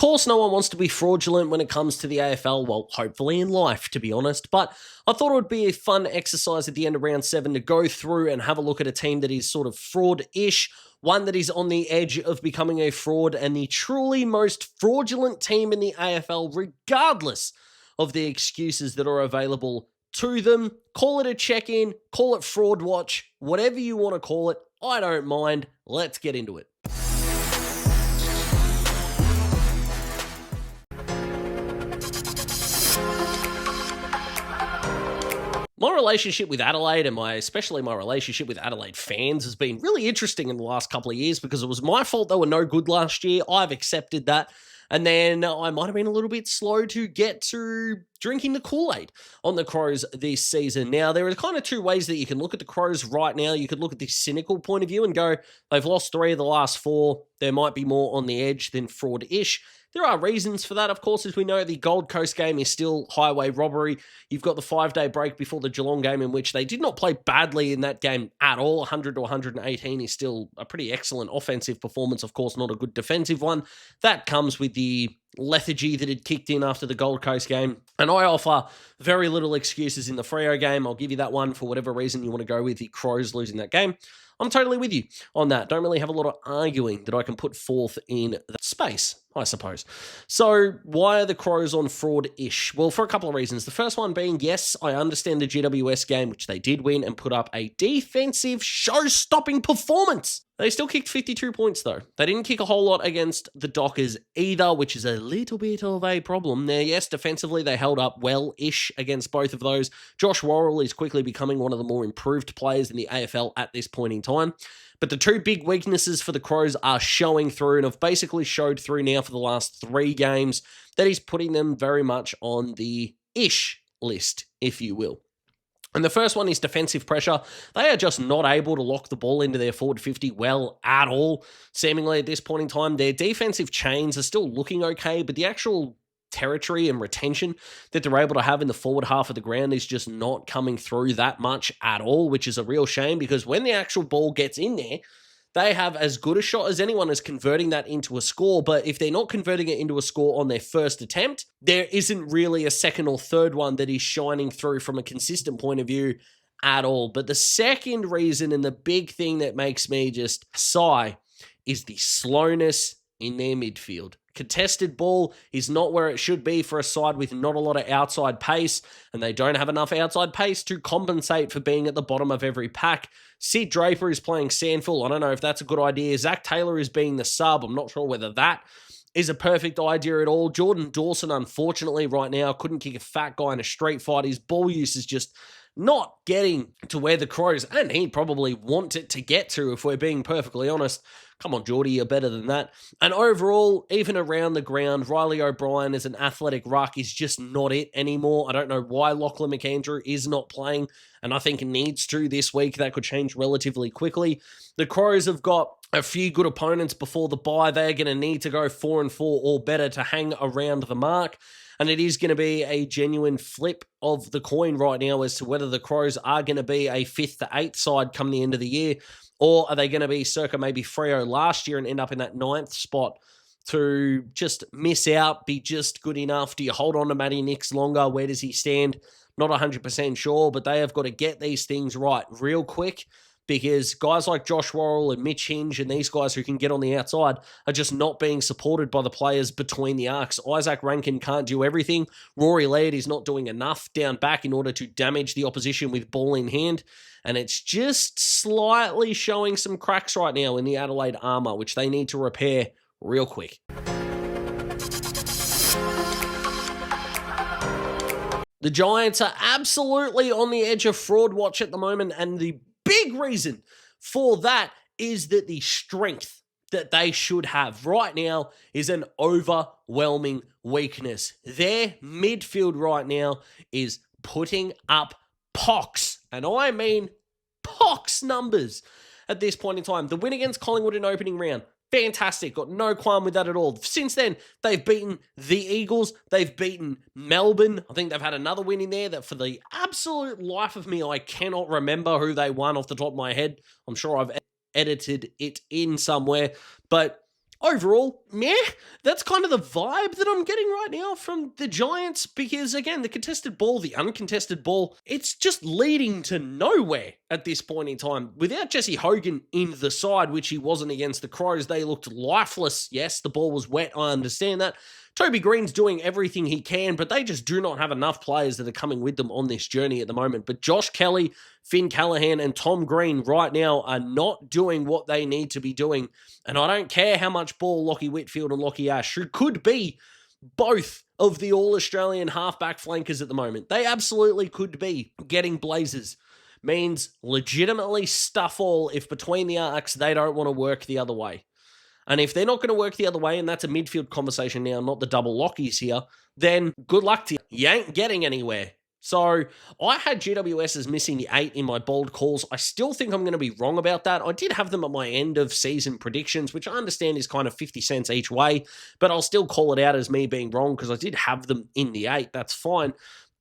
course, no one wants to be fraudulent when it comes to the AFL, well, hopefully in life, to be honest, but I thought it would be a fun exercise at the end of round 7 to go through and have a look at a team that is sort of fraud-ish, one that is on the edge of becoming a fraud, and the truly most fraudulent team in the AFL, regardless of the excuses that are available to them. Call it a check-in, call it fraud watch, whatever you want to call it, I don't mind. Let's get into it. My relationship with Adelaide and especially my relationship with Adelaide fans has been really interesting in the last couple of years because it was my fault they were no good last year. I've accepted that. And then I might have been a little bit slow to get to drinking the Kool-Aid on the Crows this season. Now, there are kind of two ways that you can look at the Crows right now. You could look at the cynical point of view and go, they've lost 3 of the last 4. There might be more on the edge than fraud-ish. There are reasons for that, of course. As we know, the Gold Coast game is still highway robbery. You've got the 5-day break before the Geelong game in which they did not play badly in that game at all. 100 to 118 is still a pretty excellent offensive performance, of course, not a good defensive one. That comes with the lethargy that had kicked in after the Gold Coast game. And I offer very little excuses in the Freo game. I'll give you that one for whatever reason you want to go with the Crows losing that game. I'm totally with you on that. Don't really have a lot of arguing that I can put forth in that space, I suppose. So why are the Crows on fraud-ish? Well, for a couple of reasons. The first one being, yes, I understand the GWS game, which they did win and put up a defensive show-stopping performance. They still kicked 52 points, though. They didn't kick a whole lot against the Dockers either, which is a little bit of a problem. Now, yes, defensively, they held up well-ish against both of those. Josh Worrell is quickly becoming one of the more improved players in the AFL at this point in time. But the 2 big weaknesses for the Crows are showing through, and have basically showed through now for the last 3 games, that he's putting them very much on the ish list, if you will. And the first one is defensive pressure. They are just not able to lock the ball into their forward 50 well at all. Seemingly at this point in time, their defensive chains are still looking okay, but the actual territory and retention that they're able to have in the forward half of the ground is just not coming through that much at all, which is a real shame because when the actual ball gets in there, they have as good a shot as anyone as converting that into a score. But if they're not converting it into a score on their first attempt, there isn't really a second or third one that is shining through from a consistent point of view at all. But the second reason and the big thing that makes me just sigh is the slowness in their midfield. Contested ball is not where it should be for a side with not a lot of outside pace, and they don't have enough outside pace to compensate for being at the bottom of every pack. Sid Draper is playing Sandful. I don't know if that's a good idea. Zach Taylor is being the sub. I'm not sure whether that is a perfect idea at all. Jordan Dawson, unfortunately, right now, couldn't kick a fat guy in a street fight. His ball use is just not getting to where the Crows, and he'd probably want it to get to, if we're being perfectly honest. Come on, Geordie, you're better than that. And overall, even around the ground, Riley O'Brien as an athletic ruck is just not it anymore. I don't know why Lachlan McAndrew is not playing, and I think needs to this week. That could change relatively quickly. The Crows have got a few good opponents before the bye. They're going to need to go 4-4 or better to hang around the mark. And it is going to be a genuine flip of the coin right now as to whether the Crows are going to be a 5th to 8th side come the end of the year, or are they going to be circa maybe Freo last year and end up in that 9th spot to just miss out, be just good enough? Do you hold on to Matty Nix longer? Where does he stand? Not 100% sure, but they have got to get these things right real quick, because guys like Josh Worrell and Mitch Hinge and these guys who can get on the outside are just not being supported by the players between the arcs. Isaac Rankin can't do everything. Rory Laird is not doing enough down back in order to damage the opposition with ball in hand. And it's just slightly showing some cracks right now in the Adelaide armour, which they need to repair real quick. The Giants are absolutely on the edge of fraud watch at the moment, and the big reason for that is that the strength that they should have right now is an overwhelming weakness. Their midfield right now is putting up pox, and I mean pox numbers at this point in time. The win against Collingwood in opening round, fantastic. Got no qualm with that at all. Since then, they've beaten the Eagles. They've beaten Melbourne. I think they've had another win in there that for the absolute life of me, I cannot remember who they won off the top of my head. I'm sure I've edited it in somewhere. But overall, meh. That's kind of the vibe that I'm getting right now from the Giants because, again, the contested ball, the uncontested ball, it's just leading to nowhere at this point in time. Without Jesse Hogan in the side, which he wasn't against the Crows, they looked lifeless. Yes, the ball was wet, I understand that. Toby Green's doing everything he can, but they just do not have enough players that are coming with them on this journey at the moment. But Josh Kelly, Finn Callaghan, and Tom Green right now are not doing what they need to be doing. And I don't care how much ball Lockie Whitfield and Lockie Ash, who could be both of the All-Australian halfback flankers at the moment, they absolutely could be getting blazers. Means legitimately stuff all if between the arcs they don't want to work the other way. And if they're not going to work the other way, and that's a midfield conversation now, not the double lockies here, then good luck to you. You ain't getting anywhere. So I had GWS as missing the 8 in my bold calls. I still think I'm going to be wrong about that. I did have them at my end of season predictions, which I understand is kind of 50 cents each way, but I'll still call it out as me being wrong because I did have them in the 8. That's fine.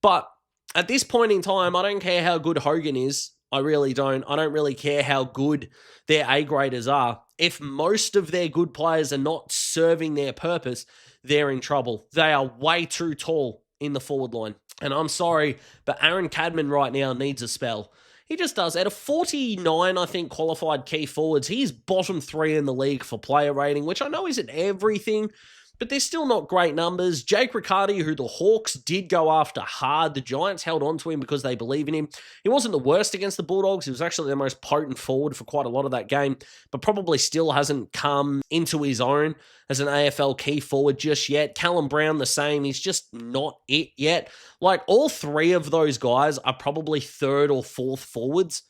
But at this point in time, I don't care how good Hogan is. I really don't. I don't really care how good their A-graders are. If most of their good players are not serving their purpose, they're in trouble. They are way too tall in the forward line. And I'm sorry, but Aaron Cadman right now needs a spell. He just does. Out of 49, I think, qualified key forwards, he's bottom 3 in the league for player rating, which I know isn't everything, but they're still not great numbers. Jake Riccardi, who the Hawks did go after hard, the Giants held on to him because they believe in him. He wasn't the worst against the Bulldogs. He was actually the most potent forward for quite a lot of that game, but probably still hasn't come into his own as an AFL key forward just yet. Callum Brown, the same. He's just not it yet. Like, all 3 of those guys are probably 3rd or 4th forwards,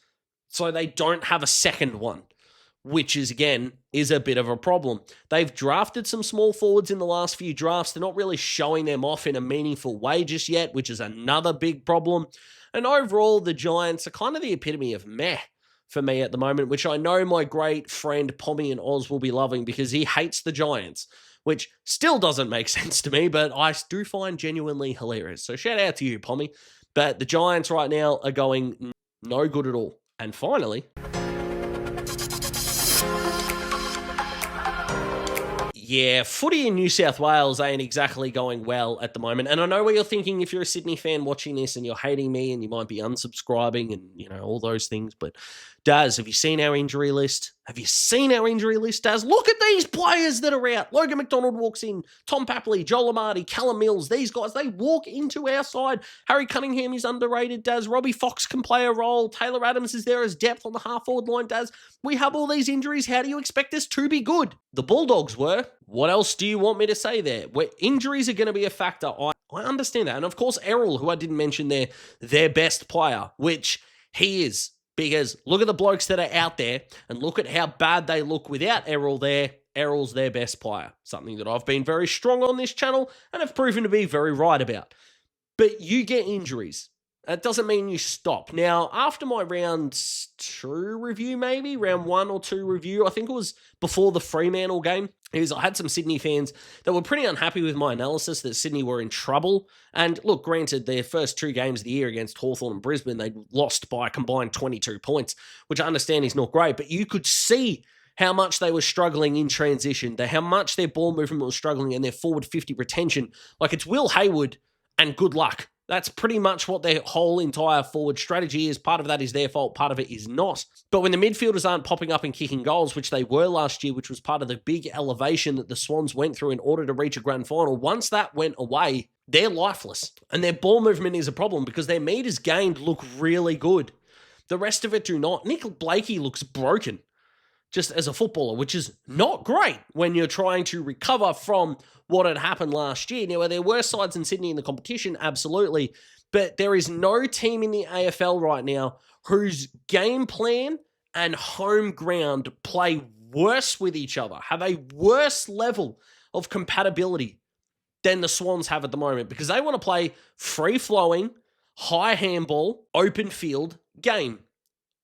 so they don't have a second one, which is, again, is a bit of a problem. They've drafted some small forwards in the last few drafts. They're not really showing them off in a meaningful way just yet, which is another big problem. And overall, the Giants are kind of the epitome of meh for me at the moment, which I know my great friend Pommy and Oz will be loving because he hates the Giants, which still doesn't make sense to me, but I do find genuinely hilarious. So shout out to you, Pommy. But the Giants right now are going no good at all. And finally, yeah, footy in New South Wales ain't exactly going well at the moment. And I know what you're thinking if you're a Sydney fan watching this and you're hating me and you might be unsubscribing and, you know, all those things. But Daz, have you seen our injury list? Have you seen our injury list, Daz? Look at these players that are out. Logan McDonald walks in. Tom Papley, Joel Amati, Callum Mills. These guys, they walk into our side. Harry Cunningham is underrated, Daz. Robbie Fox can play a role. Taylor Adams is there as depth on the half-forward line, Daz. We have all these injuries. How do you expect us to be good? The Bulldogs were. What else do you want me to say there? Where injuries are going to be a factor. I understand that. And of course, Errol, who I didn't mention there, their best player, which he is. Because look at the blokes that are out there and look at how bad they look without Errol there. Errol's their best player. Something that I've been very strong on this channel and have proven to be very right about. But you get injuries. That doesn't mean you stop. Now, after my round 2 review, maybe, round 1 or 2 review, I think it was before the Fremantle game, I had some Sydney fans that were pretty unhappy with my analysis that Sydney were in trouble. And look, granted, their first 2 games of the year against Hawthorn and Brisbane, they lost by a combined 22 points, which I understand is not great, but you could see how much they were struggling in transition, how much their ball movement was struggling and their forward 50 retention. Like, it's Will Hayward and good luck. That's pretty much what their whole entire forward strategy is. Part of that is their fault, part of it is not. But when the midfielders aren't popping up and kicking goals, which they were last year, which was part of the big elevation that the Swans went through in order to reach a grand final, once that went away, they're lifeless. And their ball movement is a problem because their meters gained look really good. The rest of it do not. Nick Blakey looks broken just as a footballer, which is not great when you're trying to recover from what had happened last year. Now, there were sides in Sydney in the competition, absolutely, but there is no team in the AFL right now whose game plan and home ground play worse with each other, have a worse level of compatibility than the Swans have at the moment, because they want to play free-flowing, high handball, open field game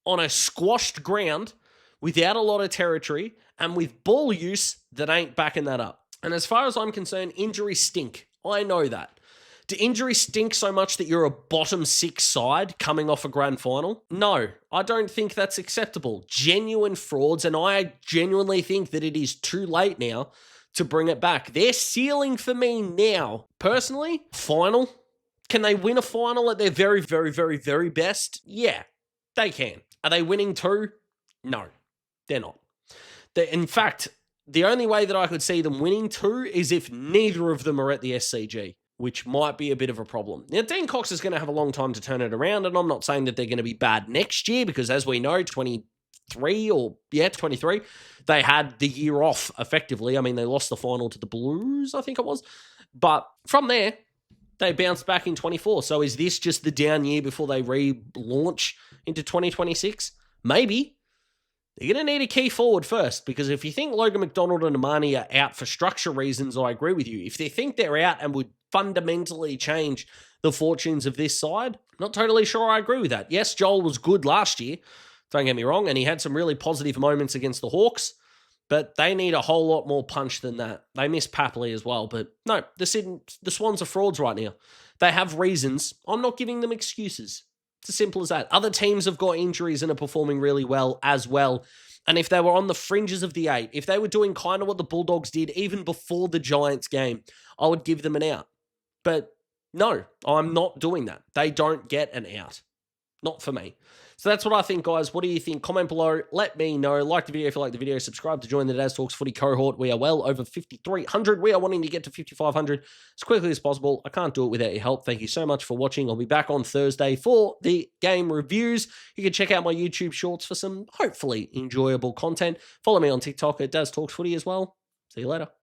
on a squashed ground without a lot of territory and with ball use that ain't backing that up. And as far as I'm concerned, injuries stink. I know that. Do injuries stink so much that you're a bottom 6 side coming off a grand final? No, I don't think that's acceptable. Genuine frauds, and I genuinely think that it is too late now to bring it back. Their ceiling for me now, personally, final. Can they win a final at their very, very, very, very best? Yeah, they can. Are they winning 2? No, they're not. In fact, the only way that I could see them winning 2 is if neither of them are at the SCG, which might be a bit of a problem. Now, Dean Cox is going to have a long time to turn it around, and I'm not saying that they're going to be bad next year, because as we know, 23, they had the year off, effectively. I mean, they lost the final to the Blues, I think it was. But from there, they bounced back in 24. So is this just the down year before they relaunch into 2026? Maybe. They're going to need a key forward first, because if you think Logan McDonald and Amani are out for structure reasons, I agree with you. If they think they're out and would fundamentally change the fortunes of this side, not totally sure I agree with that. Yes, Joel was good last year, don't get me wrong, and he had some really positive moments against the Hawks, but they need a whole lot more punch than that. They miss Papley as well, but no, the Swans are frauds right now. They have reasons. I'm not giving them excuses. It's as simple as that. Other teams have got injuries and are performing really well as well. And if they were on the fringes of the 8, if they were doing kind of what the Bulldogs did even before the Giants game, I would give them an out. But no, I'm not doing that. They don't get an out. Not for me. So that's what I think, guys. What do you think? Comment below. Let me know. Like the video if you like the video. Subscribe to join the Daz Talks Footy cohort. We are well over 5,300. We are wanting to get to 5,500 as quickly as possible. I can't do it without your help. Thank you so much for watching. I'll be back on Thursday for the game reviews. You can check out my YouTube shorts for some hopefully enjoyable content. Follow me on TikTok at Daz Talks Footy as well. See you later.